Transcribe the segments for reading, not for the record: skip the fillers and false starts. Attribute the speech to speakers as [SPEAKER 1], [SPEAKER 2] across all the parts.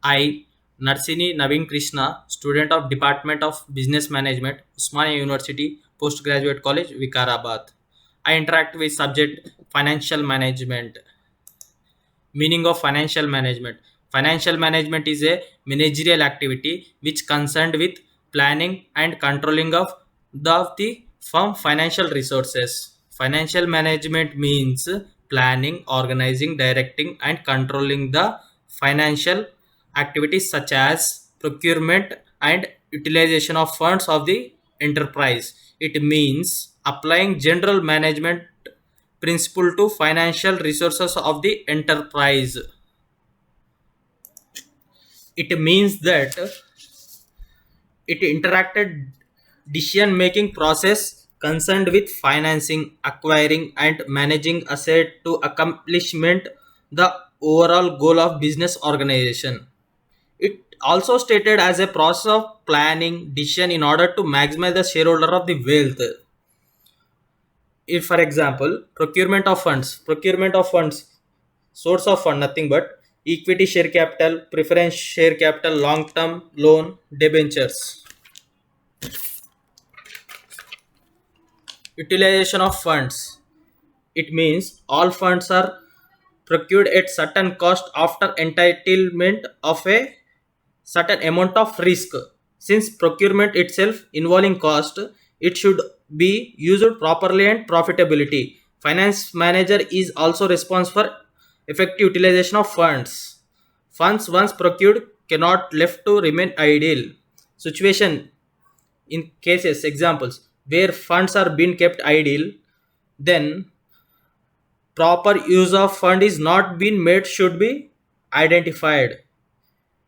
[SPEAKER 1] I, Narsini Naveen Krishna, student of Department of Business Management, Usmania University, Postgraduate College, Vikarabad. I interact with subject financial management. Meaning of financial management. Financial management is a managerial activity which concerned with planning and controlling of the firm financial resources. Financial management means planning, organizing, directing, and controlling the financial activities such as procurement and utilization of funds of the enterprise. It means applying general management principle to financial resources of the enterprise. It means that it interacted decision making process concerned with financing, acquiring, and managing asset to accomplishment the overall goal of business organization. It also stated as a process of planning decision in order to maximize the shareholder of the wealth. If, for example, procurement of funds, source of fund nothing but equity share capital, preference share capital, long term loan, debentures. Utilization of funds, it means all funds are procured at certain cost after entitlement of a certain amount of risk. Since procurement itself involving cost, it should be used properly and profitability. Finance manager is also responsible for effective utilization of funds. Funds once procured cannot left to remain idle. Situation in cases examples where funds are being kept idle, then proper use of fund is not being made should be identified.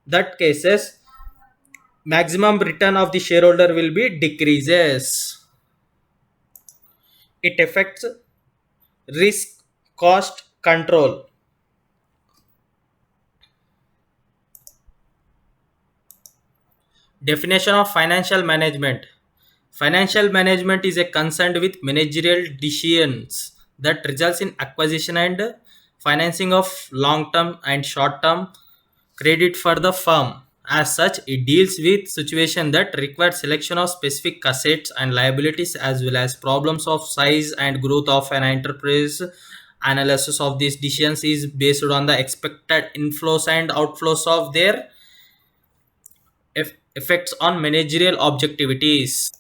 [SPEAKER 1] That cases maximum return of the shareholder will be decreases. It affects risk cost control. Definition of financial management. Financial management is a concerned with managerial decisions that results in acquisition and financing of long term and short term credit for the firm. As such, it deals with situations that require selection of specific assets and liabilities as well as problems of size and growth of an enterprise. Analysis of these decisions is based on the expected inflows and outflows of their effects on managerial objectivities.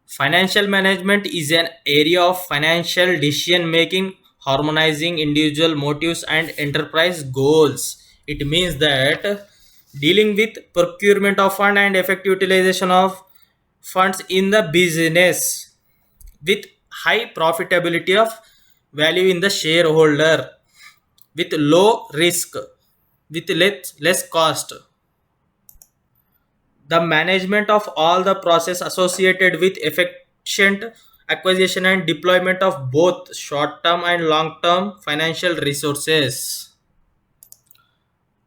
[SPEAKER 1] Financial management is an area of financial decision making, harmonizing individual motives and enterprise goals. It means that dealing with procurement of fund and effective utilization of funds in the business with high profitability of value in the shareholder, with low risk, with less cost. The management of all the process associated with efficient acquisition and deployment of both short term and long term financial resources.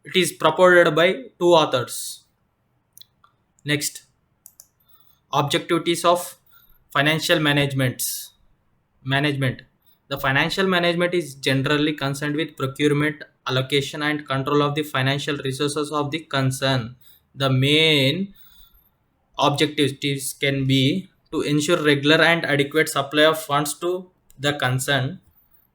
[SPEAKER 1] It is proposed by two authors. Next, objectivities of financial management. The financial management is generally concerned with procurement, allocation, and control of the financial resources of the concern. The main objectives can be to ensure regular and adequate supply of funds to the concern,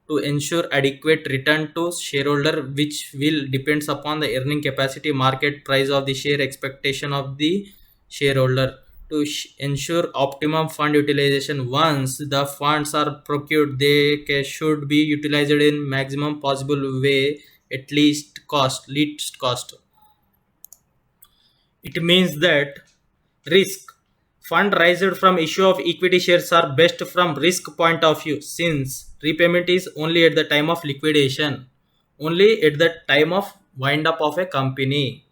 [SPEAKER 1] to ensure adequate return to shareholder which will depends upon the earning capacity, market price of the share, expectation of the shareholder, to ensure optimum fund utilization. Once the funds are procured, they should be utilized in maximum possible way at least cost. It means that risk, fund raised from issue of equity shares are best from risk point of view, since repayment is only at the time of liquidation, only at the time of wind up of a company.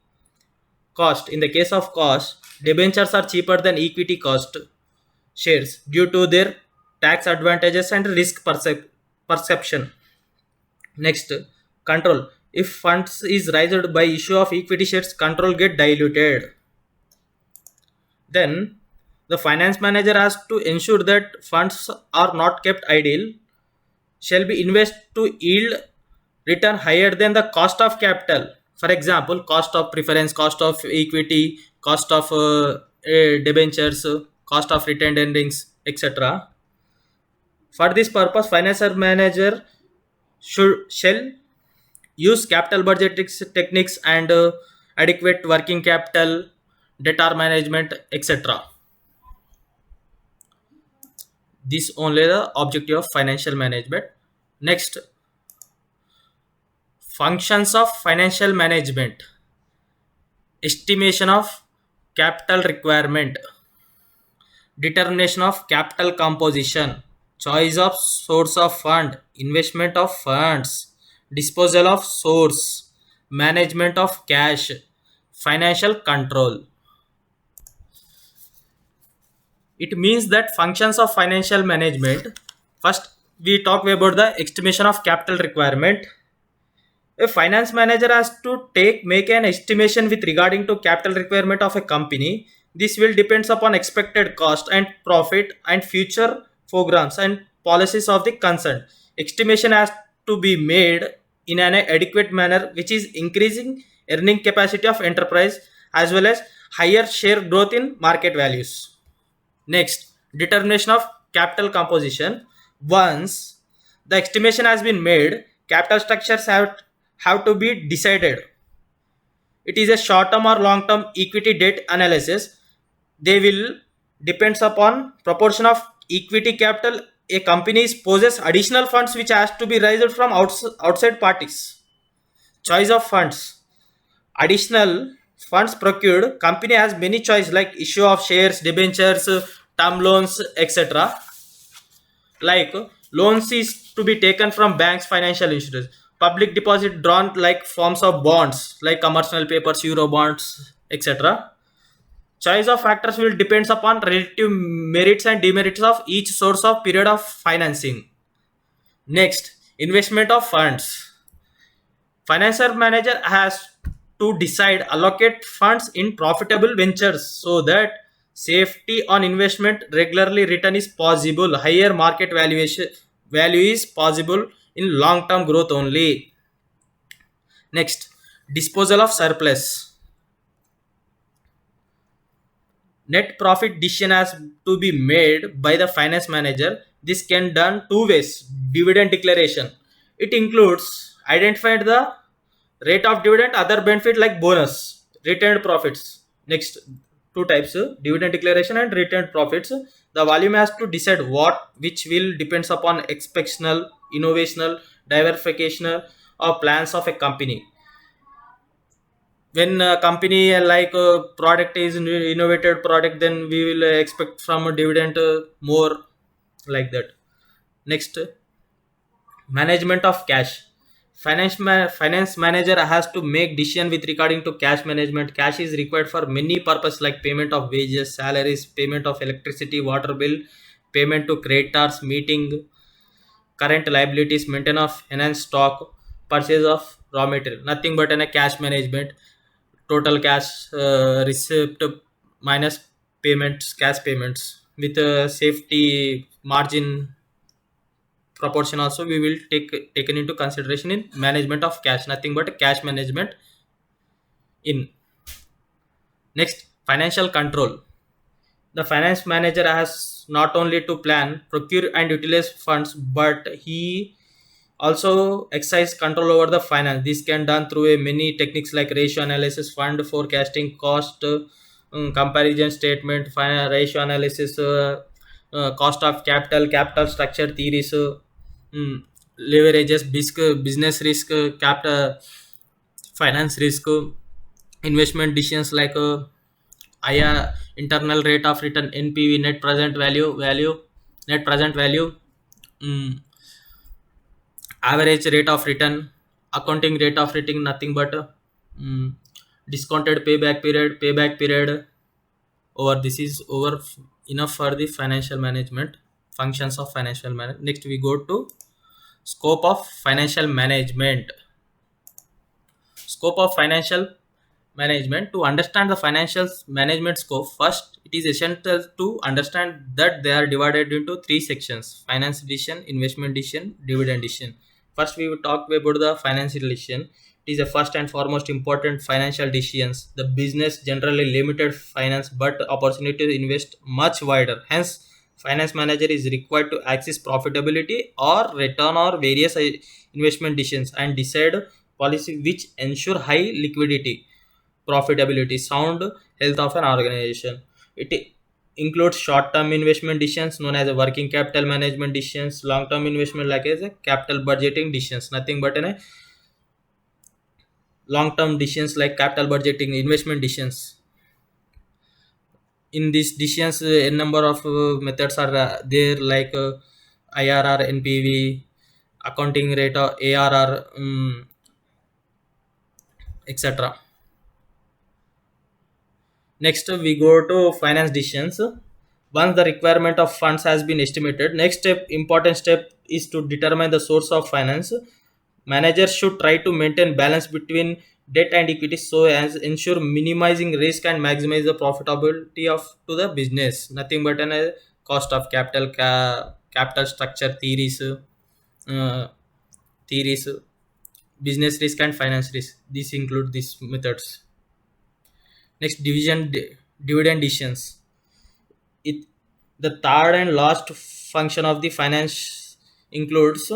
[SPEAKER 1] Cost, in the case of cost, debentures are cheaper than equity cost shares due to their tax advantages and risk perception. Next, control, if funds is raised by issue of equity shares, control get diluted. Then the finance manager has to ensure that funds are not kept idle, shall be invested to yield return higher than the cost of capital For example, cost of preference, cost of equity, cost of debentures, cost of retained earnings, etc. For this purpose, financial manager shall use capital budget techniques and adequate working capital, debtor management, etc. This only the objective of financial management. Next, functions of financial management: estimation of capital requirement, determination of capital composition, choice of source of fund, investment of funds, disposal of source, management of cash, financial control. It means that functions of financial management. First, we talk about the estimation of capital requirement. A finance manager has to make an estimation with regarding to capital requirement of a company. This will depends upon expected cost and profit and future programs and policies of the concern. Estimation has to be made in an adequate manner, which is increasing earning capacity of enterprise as well as higher share growth in market values. Next, determination of capital composition. Once the estimation has been made, capital structures have to be decided. It is a short term or long term equity debt analysis. They will depends upon proportion of equity capital a company possess additional funds which has to be raised from outside parties. Choice of funds: additional funds procured, company has many choice like issue of shares, debentures, term loans, etc. Like loans is to be taken from banks, financial institutions. Public deposit drawn like forms of bonds like commercial papers, euro bonds, etc. Choice of factors will depends upon relative merits and demerits of each source of period of financing. Next, investment of funds. Financial manager has to decide allocate funds in profitable ventures so that safety on investment regularly return is possible. Higher market valuation value is possible in long term growth only. Next, disposal of surplus. Net profit decision has to be made by the finance manager. This can done two ways. Dividend declaration. It includes identified the rate of dividend, other benefit like bonus, retained profits. Next, two types: dividend declaration and retained profits. The volume has to decide what which will depends upon exceptional, innovational, diversificational or plans of a company. When a company like product is innovated product, then we will expect from a dividend more, like that. Next, management of cash. Finance manager has to make decision with regarding to cash management. Cash is required for many purpose like payment of wages, salaries, payment of electricity, water bill, payment to creditors, meeting current liabilities, maintenance of enhanced stock, purchase of raw material. Nothing but in a cash management. Total cash receipt minus payments, cash payments with a safety margin proportion also we will taken into consideration in management of cash. Nothing but cash management in. Next, financial control. The finance manager has not only to plan, procure and utilize funds, but he also exercise control over the finance. This can done through a many techniques like ratio analysis, fund forecasting, cost comparison statement, ratio analysis, cost of capital, capital structure theories, mm, leverages, business risk, capital, finance risk, investment decisions like IR, internal rate of return, NPV, net present value, mm, average rate of return, accounting rate of return. Nothing but mm, discounted payback period. Over this is over enough for the financial management, functions of financial management. Next, we go to scope of financial management. Scope of financial management. To understand the financial management scope, first it is essential to understand that they are divided into three sections: finance decision, investment decision, dividend decision. First we will talk about the financial decision. It is a first and foremost important financial decisions. The business generally limited finance but opportunity to invest much wider. Hence, finance manager is required to access profitability or return or various investment decisions and decide policy which ensure high liquidity, profitability, sound health of an organization. It includes short-term investment decisions known as a working capital management decisions, long-term investment like as a capital budgeting decisions, nothing but a long-term decisions like capital budgeting, investment decisions. In these decisions, a number of methods are there like IRR, NPV, accounting rate, or ARR, etc. Next, we go to finance decisions. Once the requirement of funds has been estimated, next step, important step is to determine the source of finance. Managers should try to maintain balance between debt and equity so as ensure minimizing risk and maximize the profitability of to the business. Nothing but an cost of capital, capital structure uh, theories, business risk and finance risk. These include these methods. Next, dividend decisions. It the third and last function of the finance includes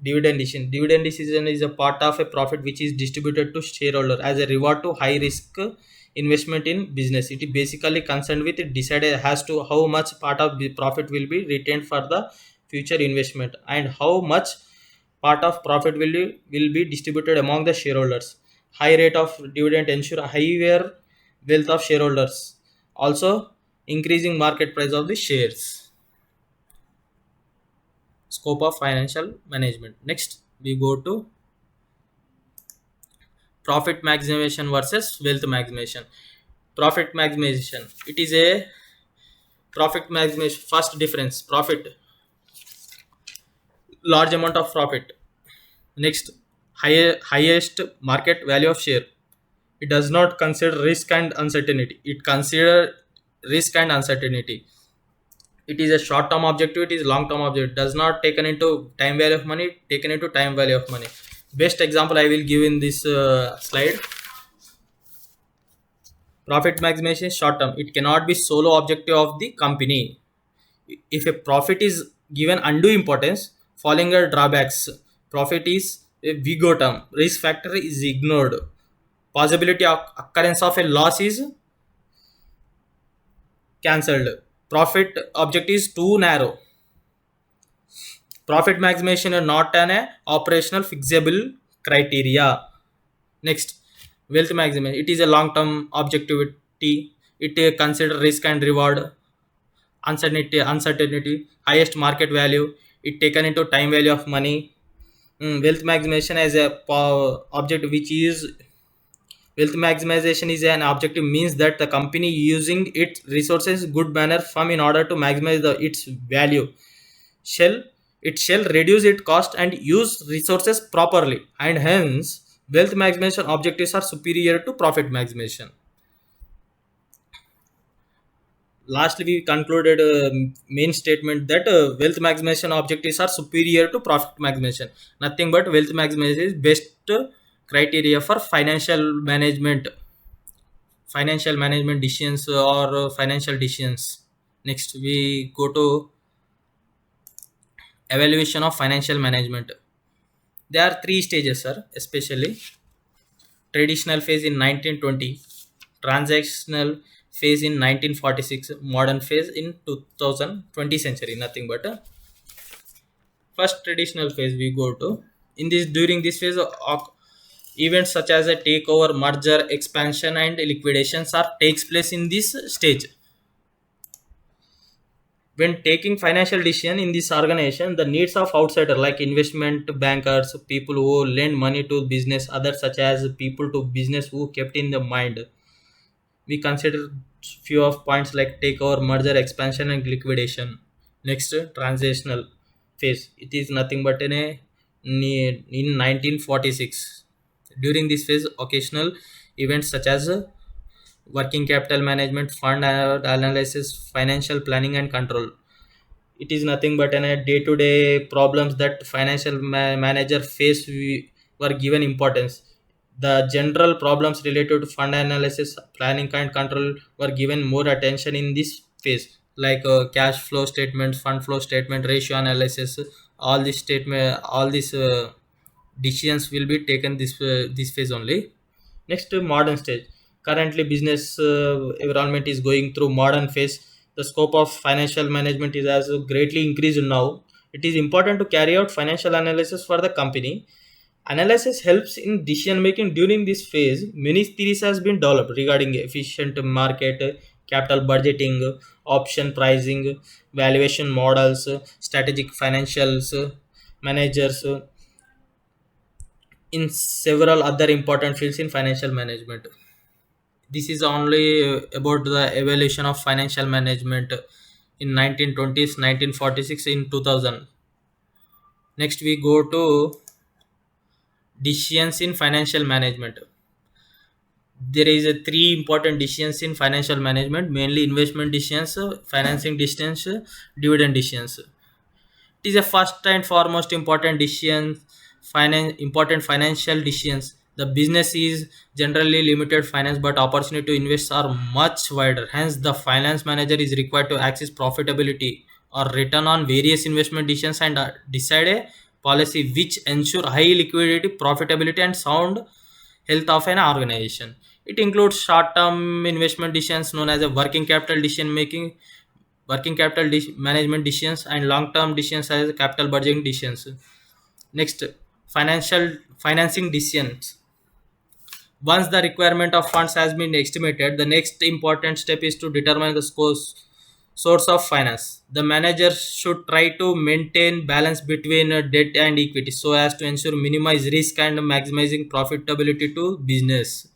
[SPEAKER 1] dividend decision. Dividend decision is a part of a profit which is distributed to shareholder as a reward to high risk investment in business. It is basically concerned with it decided as to how much part of the profit will be retained for the future investment and how much part of profit will be distributed among the shareholders. High rate of dividend ensure higher wealth of shareholders. Also, increasing market price of the shares. Scope of financial management. Next, we go to profit maximization versus wealth maximization. Profit maximization. It is a profit maximization. First difference: profit, large amount of profit. Next, highest market value of share. It does not consider risk and uncertainty. It consider risk and uncertainty. It is a short term objective, it is long term objective, does not taken into time value of money, taken into time value of money. Best example I will give in this slide. Profit maximization is short term, it cannot be solo objective of the company. If a profit is given undue importance, following a drawbacks, profit is a bigger term, risk factor is ignored, possibility of occurrence of a loss is cancelled, profit objective is too narrow. Profit maximization is not an operational fixable criteria. Next, wealth maximization. It is a long-term objectivity. It consider risk and reward, uncertainty, highest market value. It taken into time value of money. Wealth maximization as a object which is wealth maximization is an objective means that the company using its resources good manner from in order to maximize its value shall it shall reduce its cost and use resources properly, and hence wealth maximization objectives are superior to profit maximization. Lastly, we concluded a main statement that wealth maximization objectives are superior to profit maximization. Nothing but wealth maximization is best criteria for financial management decisions or financial decisions. Next, we go to evaluation of financial management. There are three stages, sir, especially traditional phase in 1920, transactional phase in 1946, modern phase in 2020 century. Nothing but first traditional phase we go to. In this during this phase, events such as a takeover, merger, expansion, and liquidations are takes place in this stage. When taking financial decision in this organization, the needs of outsider like investment bankers, people who lend money to business, others such as people to business who kept in the mind. We consider few of points like takeover, merger, expansion, and liquidation. Next, transitional phase. It is nothing but in 1946. During this phase, occasional events such as working capital management, fund analysis, financial planning, and control. It is nothing but a day-to-day problems that financial manager face were given importance. The general problems related to fund analysis, planning, and control were given more attention in this phase, like cash flow statement, fund flow statement, ratio analysis. All these decisions will be taken this phase only. Next, modern stage. Currently, business environment is going through modern phase. The scope of financial management is as greatly increased now. It is important to carry out financial analysis for the company. Analysis helps in decision making during this phase. Many theories has been developed regarding efficient market, capital budgeting, option pricing, valuation models, strategic financials, managers, in several other important fields in financial management. This is only about the evolution of financial management in 1920s, 1946, in 2000. Next, we go to decisions in financial management. There is a three important decisions in financial management, mainly investment decisions, financing decisions, dividend decisions. It is a first and foremost important decision, important financial decisions. The business is generally limited finance, but opportunity to invest are much wider. Hence, the finance manager is required to access profitability or return on various investment decisions and decide a policy which ensure high liquidity, profitability, and sound health of an organization. It includes short-term investment decisions known as a working capital management decisions, and long-term decisions as capital budgeting decisions. Next, financial financing decisions. Once the requirement of funds has been estimated, the next important step is to determine the source of finance. The manager should try to maintain balance between debt and equity so as to ensure minimize risk and maximizing profitability to business.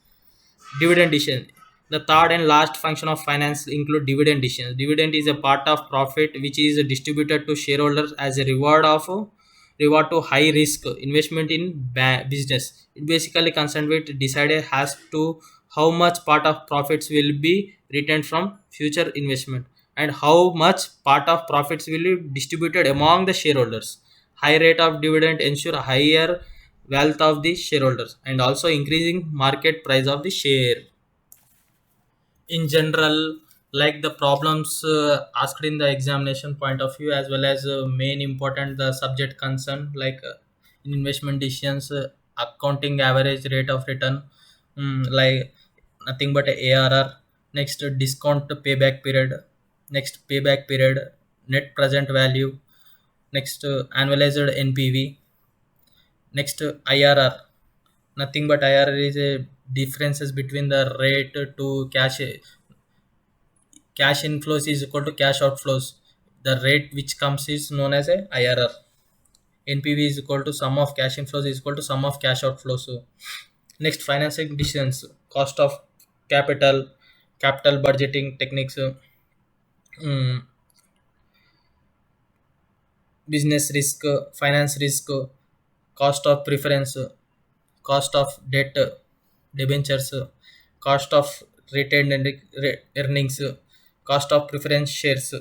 [SPEAKER 1] Dividend decision. The third and last function of finance include dividend decisions. Dividend is a part of profit which is distributed to shareholders as a reward to high risk investment in business. It basically concerned with decided has to how much part of profits will be retained from future investment and how much part of profits will be distributed among the shareholders. High rate of dividend ensure higher wealth of the shareholders and also increasing market price of the share. In general, like the problems asked in the examination point of view, as well as main important the subject concern, like in investment decisions, accounting average rate of return, like nothing but a ARR. Next, discount payback period. Next, payback period, net present value. Next, annualized NPV. Next, IRR. Nothing but IRR is a differences between the rate to cash inflows is equal to cash outflows. The rate which comes is known as a IRR. NPV is equal to sum of cash inflows is equal to sum of cash outflows. So next, financing decisions, cost of capital, capital budgeting techniques, mm, business risk, finance risk, cost of preference, cost of debt, debentures, cost of retained earnings, cost of preference shares.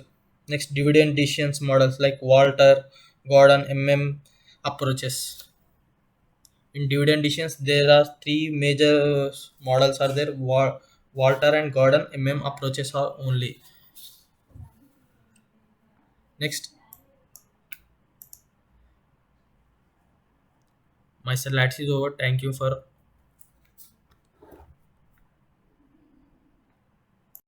[SPEAKER 1] Next, dividend decisions models like Walter, Gordon, approaches. In dividend decisions, there are three major models are there. Walter and Gordon approaches are only. Next, my slides is over. Thank you for